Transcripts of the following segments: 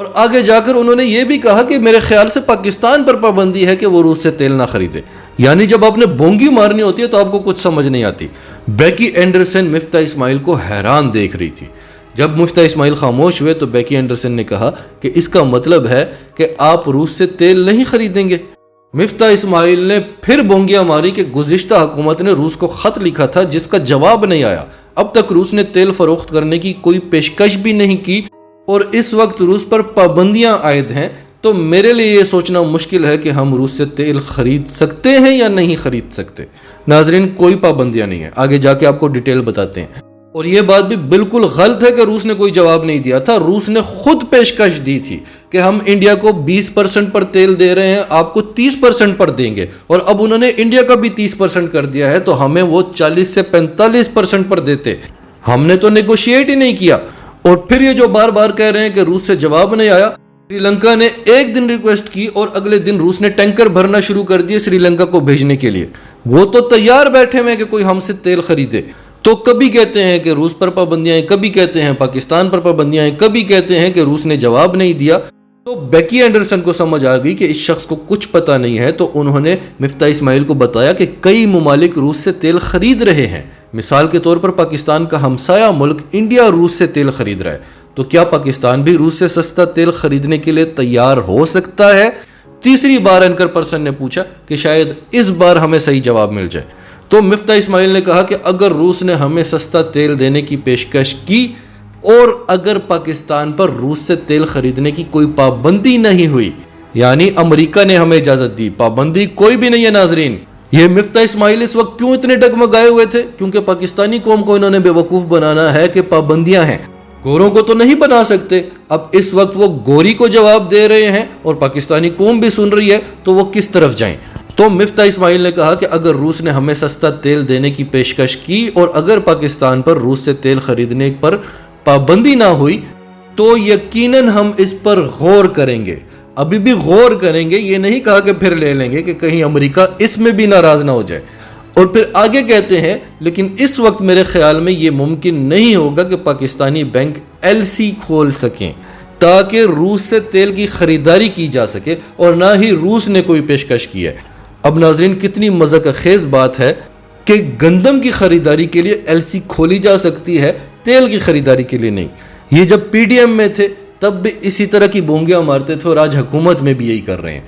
اور آگے جا کر انہوں نے یہ بھی کہا کہ میرے خیال سے پاکستان پر پابندی ہے کہ وہ روس سے تیل نہ خریدے. یعنی جب آپ نے بونگی مارنی ہوتی ہے تو آپ کو کچھ سمجھ نہیں آتی. بیکی اینڈرسن مفتاح اسماعیل کو حیران دیکھ رہی تھی. جب مفتاح اسماعیل خاموش ہوئے تو بیکی اینڈرسن نے کہا کہ اس کا مطلب ہے کہ آپ روس سے تیل نہیں خریدیں گے. مفتاح اسماعیل نے پھر بونگیاں ماری کہ گزشتہ حکومت نے روس کو خط لکھا تھا جس کا جواب نہیں آیا. اب تک روس نے تیل فروخت کرنے کی کوئی پیشکش بھی نہیں کی اور اس وقت روس پر پابندیاں عائد ہیں. تو میرے لیے یہ سوچنا مشکل ہے کہ ہم روس سے تیل خرید سکتے ہیں یا نہیں خرید سکتے. ناظرین کوئی پابندیاں نہیں ہیں. آگے جا کے آپ کو ڈیٹیل بتاتے ہیں. اور یہ بات بھی بالکل غلط ہے کہ روس نے کوئی جواب نہیں دیا تھا. روس نے خود پیشکش دی تھی کہ ہم انڈیا کو 20% پر تیل دے رہے ہیں, آپ کو 30% پر دیں گے. اور اب انہوں نے انڈیا کا بھی 30% کر دیا ہے تو ہمیں وہ 40 سے 45% پر دیتے. ہم نے تو نیگوشیٹ ہی نہیں کیا. اور پھر یہ جو بار بار کہہ رہے ہیں کہ روس سے جواب نہیں آیا. سری لنکا نے ایک دن ریکویسٹ کی اور اگلے دن روس نے ٹینکر بھرنا شروع کر دیے سری لنکا کو بھیجنے کے لیے. وہ تو تیار بیٹھے ہوئے کہ کوئی ہم سے تیل خریدے. تو کبھی کہتے ہیں کہ روس پر پابندیاں ہیں, کبھی کہتے ہیں پاکستان پر پابندیاں ہیں, کبھی کہتے ہیں کہ روس نے جواب نہیں دیا. تو بیکی اینڈرسن کو سمجھ آ گئی کہ اس شخص کو کچھ پتہ نہیں ہے. تو انہوں نے مفتاح اسماعیل کو بتایا کہ کئی ممالک روس سے تیل خرید رہے ہیں. مثال کے طور پر پاکستان کا ہمسایہ ملک انڈیا روس سے تیل خرید رہا ہے. تو کیا پاکستان بھی روس سے سستا تیل خریدنے کے لیے تیار ہو سکتا ہے؟ تیسری بار اینکر پرسن نے پوچھا کہ شاید اس بار ہمیں صحیح جواب مل جائے. تو مفتاح اسماعیل نے کہا کہ اگر روس نے ہمیں سستا تیل دینے کی پیشکش کی اور اگر پاکستان پر روس سے تیل خریدنے کی کوئی پابندی نہیں ہوئی, یعنی امریکہ نے ہمیں اجازت دی, پابندی کوئی بھی نہیں ہے. ناظرین یہ مفتاح اسماعیل اس وقت کیوں اتنے ڈگمگائے ہوئے تھے؟ کیونکہ پاکستانی قوم کو انہوں نے بے وقوف بنانا ہے کہ پابندیاں ہیں, گوروں کو تو نہیں بنا سکتے. اب اس وقت وہ گوری کو جواب دے رہے ہیں اور پاکستانی قوم بھی سن رہی ہے, تو وہ کس طرف جائیں؟ تو مفتاح اسماعیل نے کہا کہ اگر روس نے ہمیں سستا تیل دینے کی پیشکش کی اور اگر پاکستان پر روس سے تیل خریدنے پر پابندی نہ ہوئی تو یقیناً ہم اس پر غور کریں گے. ابھی بھی غور کریں گے, یہ نہیں کہا کہ پھر لے لیں گے کہ کہیں امریکہ اس میں بھی ناراض نہ ہو جائے. اور پھر آگے کہتے ہیں لیکن اس وقت میرے خیال میں یہ ممکن نہیں ہوگا کہ پاکستانی بینک LC کھول سکیں تاکہ روس سے تیل کی خریداری کی جا سکے, اور نہ ہی روس نے کوئی پیشکش کی ہے. اب ناظرین کتنی مذاق خیز بات ہے کہ گندم کی خریداری کے لیے LC کھولی جا سکتی ہے, تیل کی خریداری کے لیے نہیں. یہ جب PDM میں تھے تب بھی اسی طرح کی بونگیاں مارتے تھے اور آج حکومت میں بھی یہی کر رہے ہیں.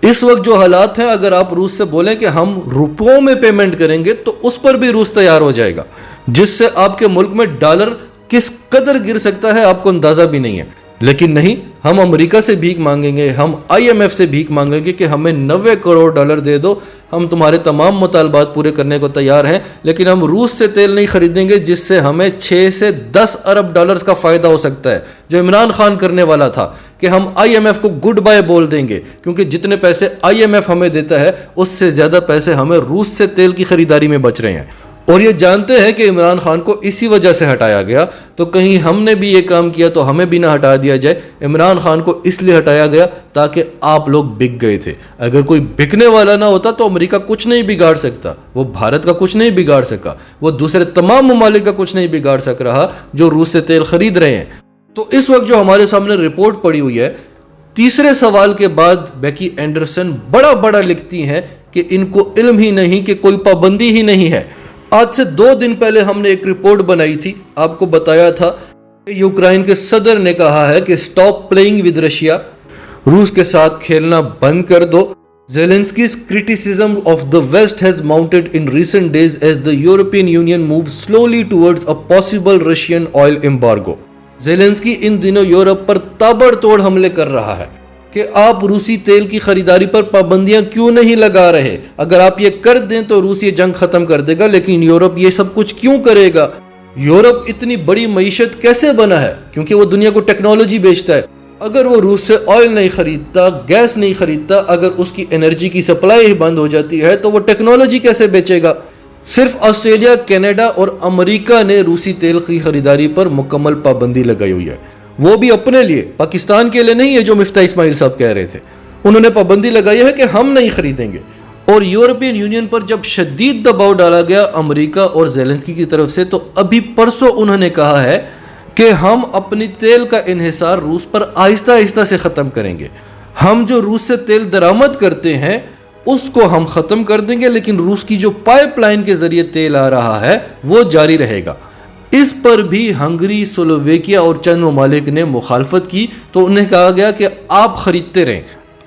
اس وقت جو حالات ہیں, اگر آپ روس سے بولیں کہ ہم روپوں میں پیمنٹ کریں گے تو اس پر بھی روس تیار ہو جائے گا, جس سے آپ کے ملک میں ڈالر کس قدر گر سکتا ہے آپ کو اندازہ بھی نہیں ہے. لیکن نہیں, ہم امریکہ سے بھیک مانگیں گے, ہم IMF سے بھیک مانگیں گے کہ ہمیں 90 کروڑ ڈالر دے دو, ہم تمہارے تمام مطالبات پورے کرنے کو تیار ہیں, لیکن ہم روس سے تیل نہیں خریدیں گے جس سے ہمیں 6 سے 10 ارب ڈالرز کا فائدہ ہو سکتا ہے, جو عمران خان کرنے والا تھا کہ ہم IMF کو گڈ بائے بول دیں گے, کیونکہ جتنے پیسے IMF ہمیں دیتا ہے اس سے زیادہ پیسے ہمیں روس سے تیل کی خریداری میں بچ رہے ہیں. اور یہ جانتے ہیں کہ عمران خان کو اسی وجہ سے ہٹایا گیا, تو کہیں ہم نے بھی یہ کام کیا تو ہمیں بھی نہ ہٹا دیا جائے. عمران خان کو اس لیے ہٹایا گیا تاکہ آپ لوگ بک گئے تھے. اگر کوئی بکنے والا نہ ہوتا تو امریکہ کچھ نہیں بگاڑ سکتا, وہ بھارت کا کچھ نہیں بگاڑ سکا, وہ دوسرے تمام ممالک کا کچھ نہیں بگاڑ سک رہا جو روس سے تیل خرید رہے ہیں. تو اس وقت جو ہمارے سامنے رپورٹ پڑی ہوئی ہے, تیسرے سوال کے بعد بیکی اینڈرسن بڑا لکھتی ہیں کہ ان کو علم ہی نہیں کہ کوئی پابندی ہی نہیں ہے. آج سے 2 دن پہلے ہم نے ایک رپورٹ بنائی تھی, آپ کو بتایا تھا کہ یوکرائن کے صدر نے کہا ہے کہ سٹاپ پلئنگ ود رشیا, روس کے ساتھ کھیلنا بند کر دو. زیلنسکی's criticism of the West has mounted in recent days as the European Union moves slowly towards a possible Russian oil embargo. Zelensky ان دنوں یورپ پر تابڑ توڑ حملے کر رہا ہے کہ آپ روسی تیل کی خریداری پر پابندیاں کیوں نہیں لگا رہے. اگر آپ یہ کر دیں تو روس یہ جنگ ختم کر دے گا, لیکن یورپ یہ سب کچھ کیوں کرے گا؟ یورپ اتنی بڑی معیشت کیسے بنا ہے؟ کیونکہ وہ دنیا کو ٹیکنالوجی بیچتا ہے. اگر وہ روس سے آئل نہیں خریدتا, گیس نہیں خریدتا, اگر اس کی انرجی کی سپلائی ہی بند ہو جاتی ہے تو وہ ٹیکنالوجی کیسے بیچے گا؟ صرف آسٹریلیا, کینیڈا اور امریکہ نے روسی تیل کی خریداری پر مکمل پابندی لگائی ہوئی ہے, وہ بھی اپنے لیے, پاکستان کے لیے نہیں ہے جو مفتاح اسماعیل صاحب کہہ رہے تھے. انہوں نے پابندی لگائی ہے کہ ہم نہیں خریدیں گے. اور یورپین یونین پر جب شدید دباؤ ڈالا گیا امریکہ اور زیلنسکی کی طرف سے, تو ابھی پرسوں انہوں نے کہا ہے کہ ہم اپنی تیل کا انحصار روس پر آہستہ آہستہ سے ختم کریں گے. ہم جو روس سے تیل درآمد کرتے ہیں اس کو ہم ختم کر دیں گے، لیکن روس کی جو پائپ لائن کے ذریعے تیل آ رہا ہے وہ جاری رہے گا. اس پر بھی ہنگری، سلوویکیا اور چند ممالک نے مخالفت کی تو انہیں کہا گیا کہ آپ خریدتے رہیں،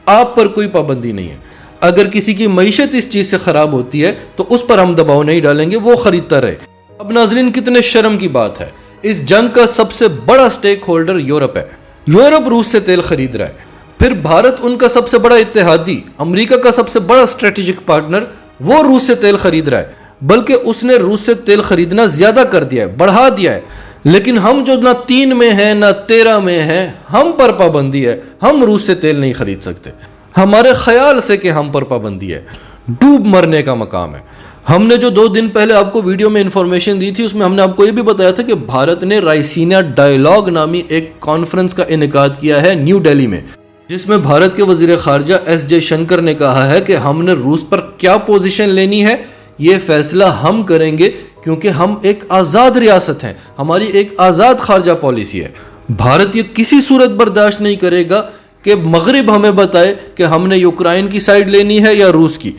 آپ پر کوئی پابندی نہیں ہے. اگر کسی کی معیشت اس چیز سے خراب ہوتی ہے تو اس پر ہم دباؤ نہیں ڈالیں گے، وہ خریدتا رہے. اب ناظرین، کتنے شرم کی بات ہے، اس جنگ کا سب سے بڑا سٹیک ہولڈر یورپ ہے. یورپ روس سے تیل خرید رہا ہے. پھر بھارت، ان کا سب سے بڑا اتحادی، امریکہ کا سب سے بڑا اسٹریٹجک پارٹنر، وہ روس سے تیل خرید رہا ہے. بلکہ اس نے روس سے تیل خریدنا زیادہ کر دیا ہے، بڑھا دیا ہے. لیکن ہم جو نہ 3 میں ہیں نہ 13 میں ہیں، ہم پر پابندی ہے. ہم روس سے تیل نہیں خرید سکتے. ہمارے خیال سے کہ ہم پر پابندی ہے، ڈوب مرنے کا مقام ہے. ہم نے جو 2 دن پہلے آپ کو ویڈیو میں انفارمیشن دی تھی، اس میں ہم نے آپ کو یہ بھی بتایا تھا کہ بھارت نے رائسینا ڈائیلاگ نامی ایک کانفرنس کا انعقاد کیا ہے نیو دہلی میں، جس میں بھارت کے وزیر خارجہ ایس جے شنکر نے کہا ہے کہ ہم نے روس پر کیا پوزیشن لینی ہے یہ فیصلہ ہم کریں گے، کیونکہ ہم ایک آزاد ریاست ہیں، ہماری ایک آزاد خارجہ پالیسی ہے. بھارت یہ کسی صورت برداشت نہیں کرے گا کہ مغرب ہمیں بتائے کہ ہم نے یوکرائن کی سائیڈ لینی ہے یا روس کی.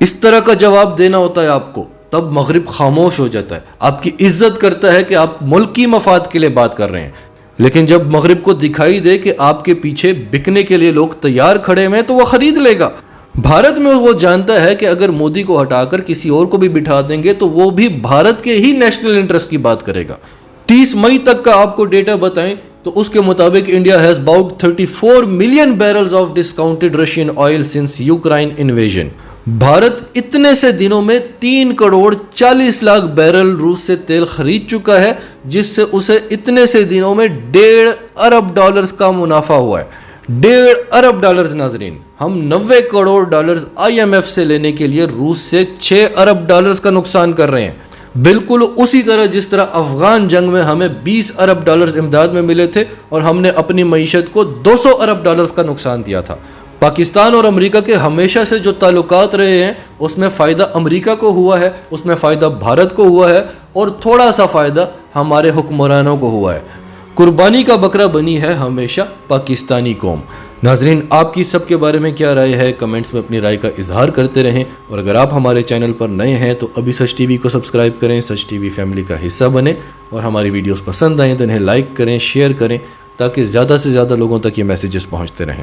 اس طرح کا جواب دینا ہوتا ہے آپ کو، تب مغرب خاموش ہو جاتا ہے، آپ کی عزت کرتا ہے کہ آپ ملکی مفاد کے لیے بات کر رہے ہیں. لیکن جب مغرب کو دکھائی دے کہ آپ کے پیچھے بکنے کے لیے لوگ تیار کھڑے ہوئے ہیں تو وہ خرید لے گا. بھارت میں وہ جانتا ہے کہ اگر مودی کو ہٹا کر کسی اور کو بھی بٹھا دیں گے تو وہ بھی بھارت کے ہی نیشنل انٹرسٹ کی بات کرے گا. 30 مئی تک کا آپ کو ڈیٹا بتائیں تو اس کے مطابق India has bout 34 million بیرلز of discounted Russian oil since Ukraine invasion. Bharat اتنے سے دنوں میں 3 کروڑ 40 لاکھ بیرل روس سے تیل خرید چکا ہے، جس سے اسے اتنے سے دنوں میں $1.5 ارب کا منافع ہوا ہے. $1.5 ارب. ناظرین، ہم $90 کروڑ IMF سے لینے کے لیے روس سے $6 ارب کا نقصان کر رہے ہیں. بالکل اسی طرح جس طرح افغان جنگ میں ہمیں $20 ارب امداد میں ملے تھے اور ہم نے اپنی معیشت کو $200 ارب کا نقصان دیا تھا. پاکستان اور امریکہ کے ہمیشہ سے جو تعلقات رہے ہیں اس میں فائدہ امریکہ کو ہوا ہے، اس میں فائدہ بھارت کو ہوا ہے اور تھوڑا سا فائدہ ہمارے حکمرانوں کو ہوا ہے. قربانی کا بکرا بنی ہے ہمیشہ پاکستانی قوم. ناظرین، آپ کی سب کے بارے میں کیا رائے ہے؟ کمنٹس میں اپنی رائے کا اظہار کرتے رہیں، اور اگر آپ ہمارے چینل پر نئے ہیں تو ابھی سچ ٹی وی کو سبسکرائب کریں، سچ ٹی وی فیملی کا حصہ بنیں، اور ہماری ویڈیوز پسند آئیں تو انہیں لائک کریں، شیئر کریں، تاکہ زیادہ سے زیادہ لوگوں تک یہ میسیجز پہنچتے رہیں.